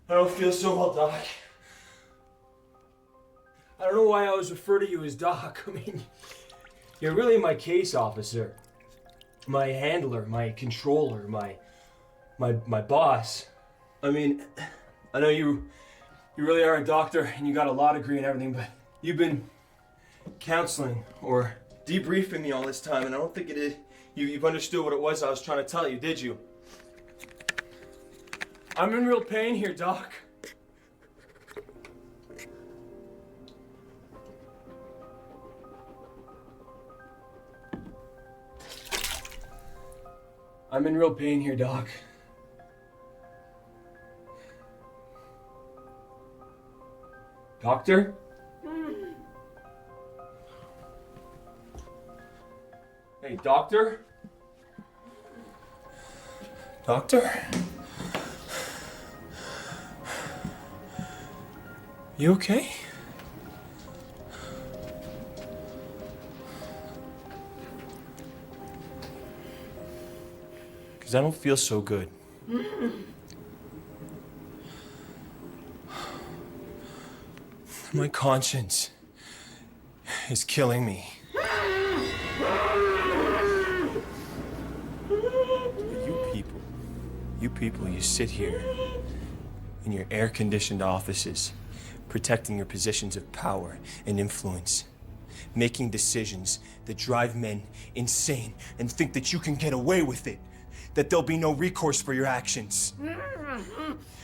I don't feel so well, Doc. I don't know why I always refer to you as Doc. I mean, you're really my case officer, my handler, my controller, my boss. I mean, I know you really are a doctor and you got a law degree and everything, but you've been counseling or debriefing me all this time, and I don't think you've understood what it was I was trying to tell you, did you? I'm in real pain here, Doc. I'm in real pain here, Doc. Doctor? Hey, doctor? Doctor? You okay? Because I don't feel so good. My conscience is killing me. You people, you sit here in your air-conditioned offices, protecting your positions of power and influence, making decisions that drive men insane and think that you can get away with it, that there'll be no recourse for your actions.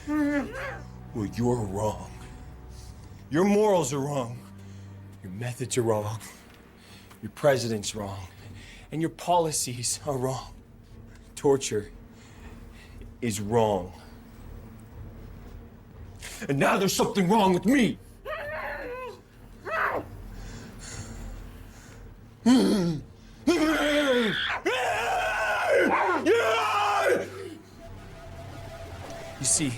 Well, you're wrong. Your morals are wrong. Your methods are wrong. Your president's wrong. And your policies are wrong. Torture is wrong. And now there's something wrong with me. You see,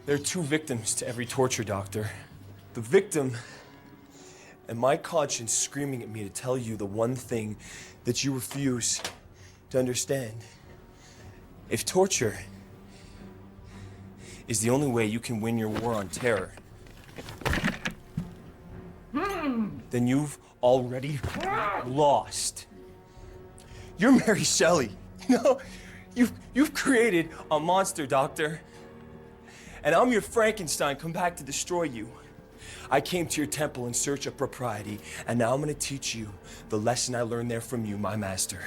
there are two victims to every torture, Doctor. The victim and my conscience screaming at me to tell you the one thing that you refuse to understand. If torture is the only way you can win your war on terror, then you've already lost. You're Mary Shelley. You know, you've created a monster, Doctor. And I'm your Frankenstein come back to destroy you. I came to your temple in search of propriety, and now I'm gonna teach you the lesson I learned there from you, my master.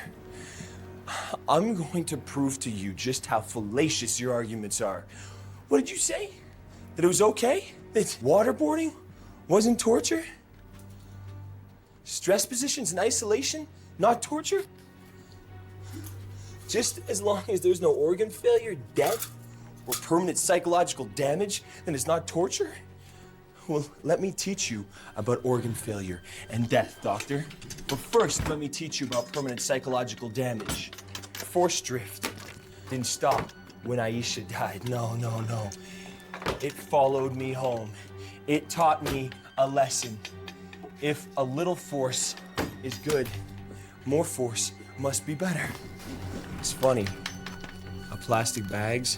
I'm going to prove to you just how fallacious your arguments are. What did you say? That it was okay? That waterboarding wasn't torture? Stress positions in isolation, not torture? Just as long as there's no organ failure, death, or permanent psychological damage, then it's not torture? Well, let me teach you about organ failure and death, Doctor. But first, let me teach you about permanent psychological damage. Force drift didn't stop when Aisha died. No. It followed me home. It taught me a lesson. If a little force is good, more force must be better. It's funny. Plastic bags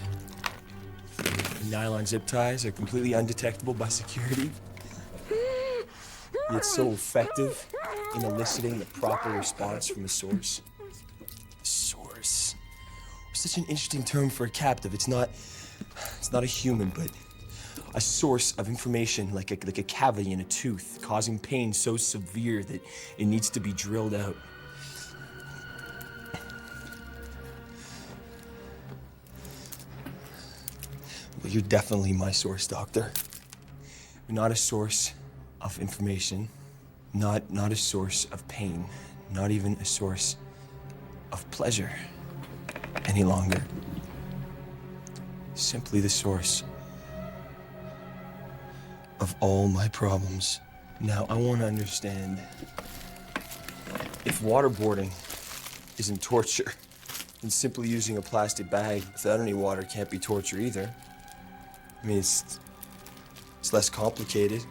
and nylon zip ties are completely undetectable by security. Yet so effective in eliciting the proper response from the source. The source. Such an interesting term for a captive. It's not a human, but a source of information, like a cavity in a tooth, causing pain so severe that it needs to be drilled out. Well, you're definitely my source, Doctor. You're not a source of information, not a source of pain, not even a source of pleasure any longer. Simply the source of all my problems. Now, I want to understand, if waterboarding isn't torture, then simply using a plastic bag without any water can't be torture either. I mean, it's less complicated,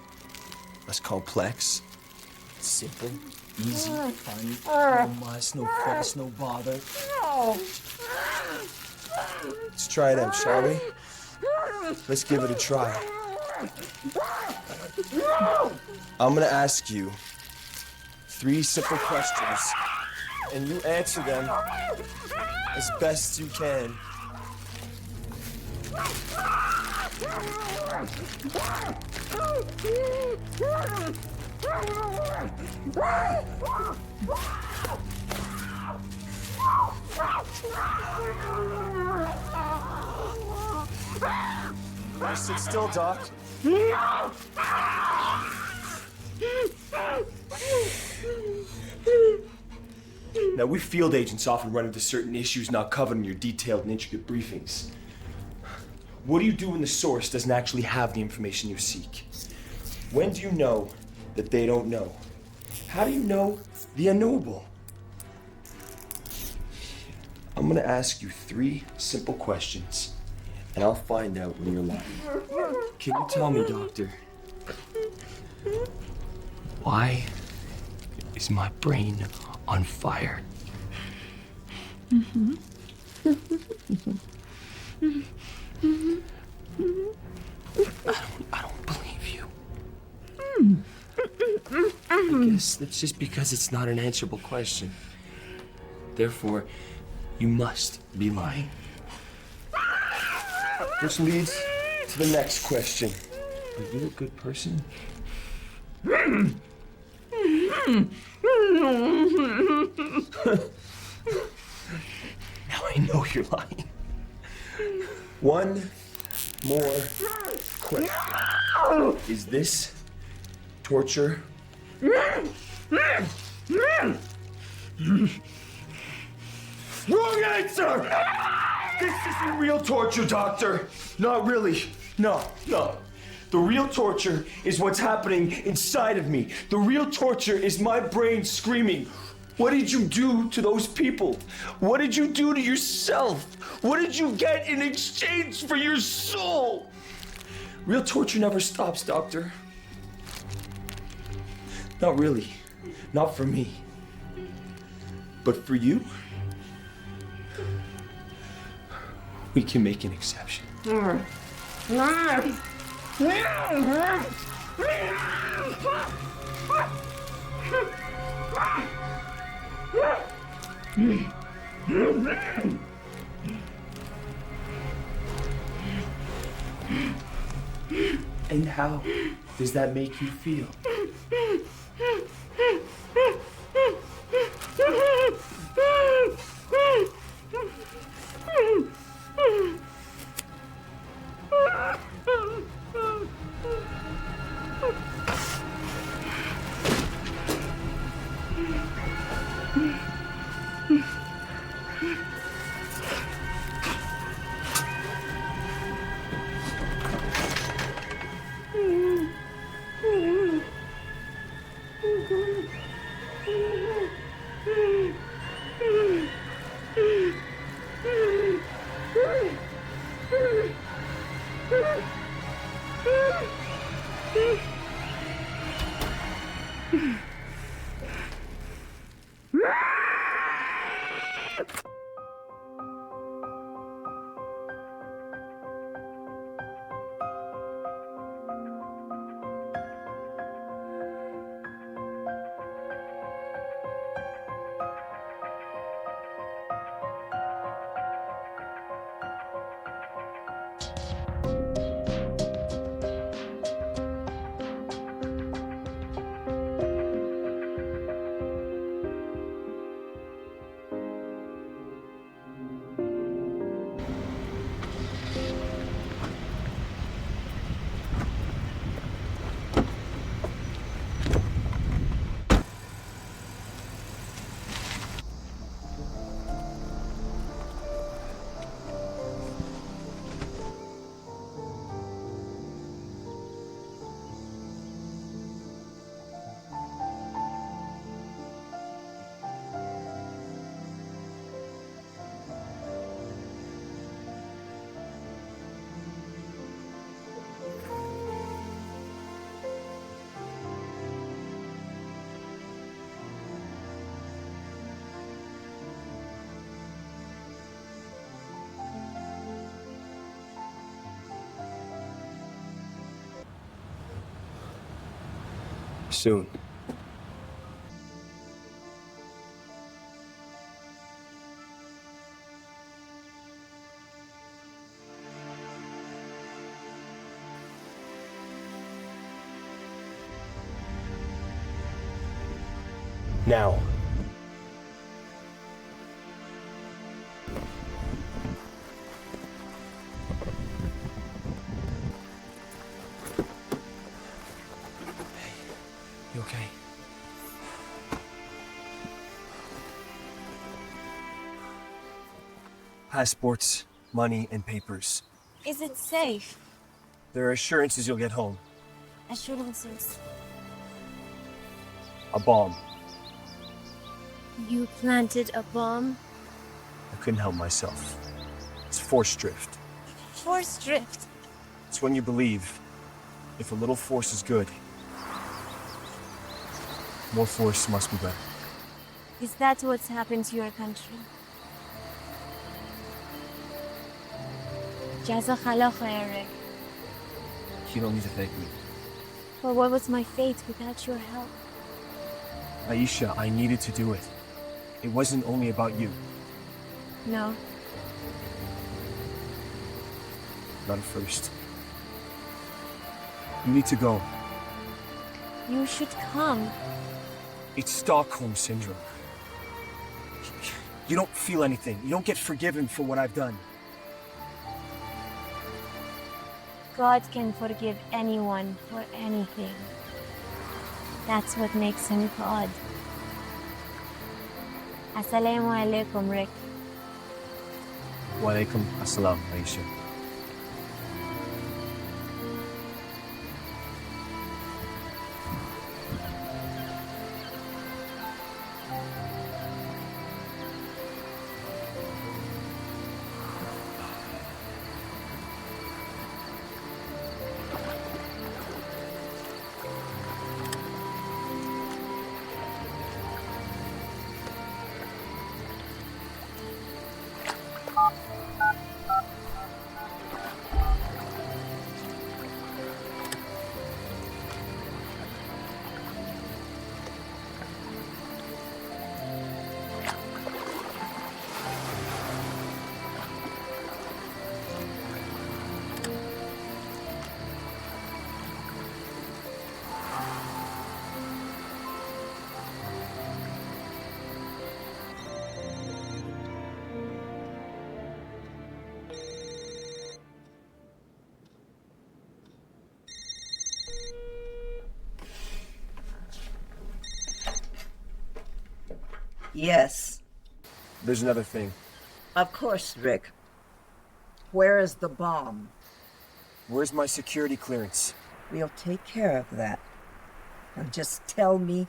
less complex, simple, easy, fun, no muss, no fuss, no bother. Let's try it out, shall we? Let's give it a try. I'm gonna ask you 3 simple questions, and you answer them as best you can. Just sit still, Doc. Now, we field agents often run into certain issues not covered in your detailed and intricate briefings. What do you do when the source doesn't actually have the information you seek? When do you know that they don't know? How do you know the unknowable? I'm gonna ask you 3 simple questions, and I'll find out when you're lying. Can you tell me, Doctor, why is my brain on fire? I don't believe you. I guess that's just because it's not an answerable question. Therefore, you must be lying. Which leads to the next question. Are you a good person? Now I know you're lying. One more question. Is this torture? Wrong answer! This isn't real torture, Doctor. Not really. No. The real torture is what's happening inside of me. The real torture is my brain screaming, what did you do to those people? What did you do to yourself? What did you get in exchange for your soul? Real torture never stops, Doctor. Not really. Not for me. But for you, we can make an exception. And how does that make you feel? Soon. Now. You okay? Passports, money, and papers. Is it safe? There are assurances you'll get home. Assurances. A bomb. You planted a bomb? I couldn't help myself. It's force drift. Force drift. It's when you believe if a little force is good, more force must be better. Is that what's happened to your country? Jaza khala khairik. You don't need to thank me. But what was my fate without your help? Aisha, I needed to do it. It wasn't only about you. No. not a first. You need to go. You should come. It's Stockholm Syndrome. You don't feel anything. You don't get forgiven for what I've done. God can forgive anyone for anything. That's what makes him God. Assalamu alaikum, Rick. Wa alaikum assalam, Aisha. Yes, There's another thing. of course, Rick. Where is the bomb? Where's my security clearance? We'll take care of that. Now just tell me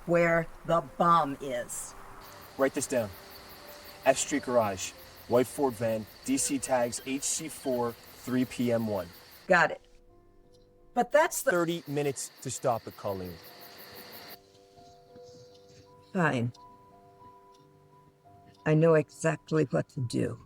where the bomb is. Write this down. F Street Garage, white Ford van, DC tags HC4 3PM1. Got it. But that's the... 30 minutes to stop it, Colleen. Fine. I know exactly what to do.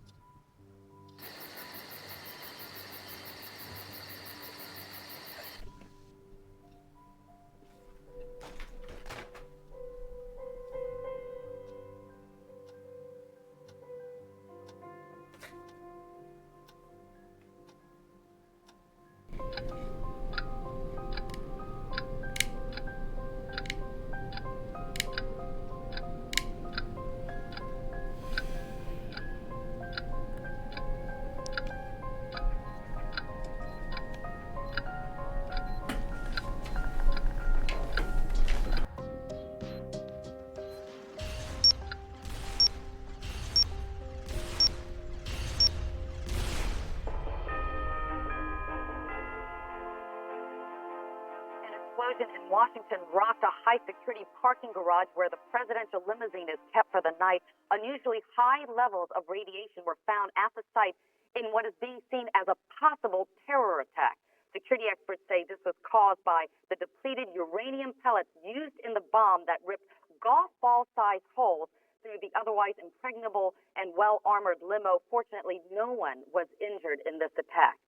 Explosion in Washington rocked a high-security parking garage where the presidential limousine is kept for the night. Unusually high levels of radiation were found at the site in what is being seen as a possible terror attack. Security experts say this was caused by the depleted uranium pellets used in the bomb that ripped golf ball-sized holes through the otherwise impregnable and well-armored limo. Fortunately, no one was injured in this attack.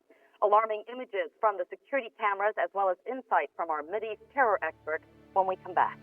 Alarming images from the security cameras as well as insight from our Mideast terror expert when we come back.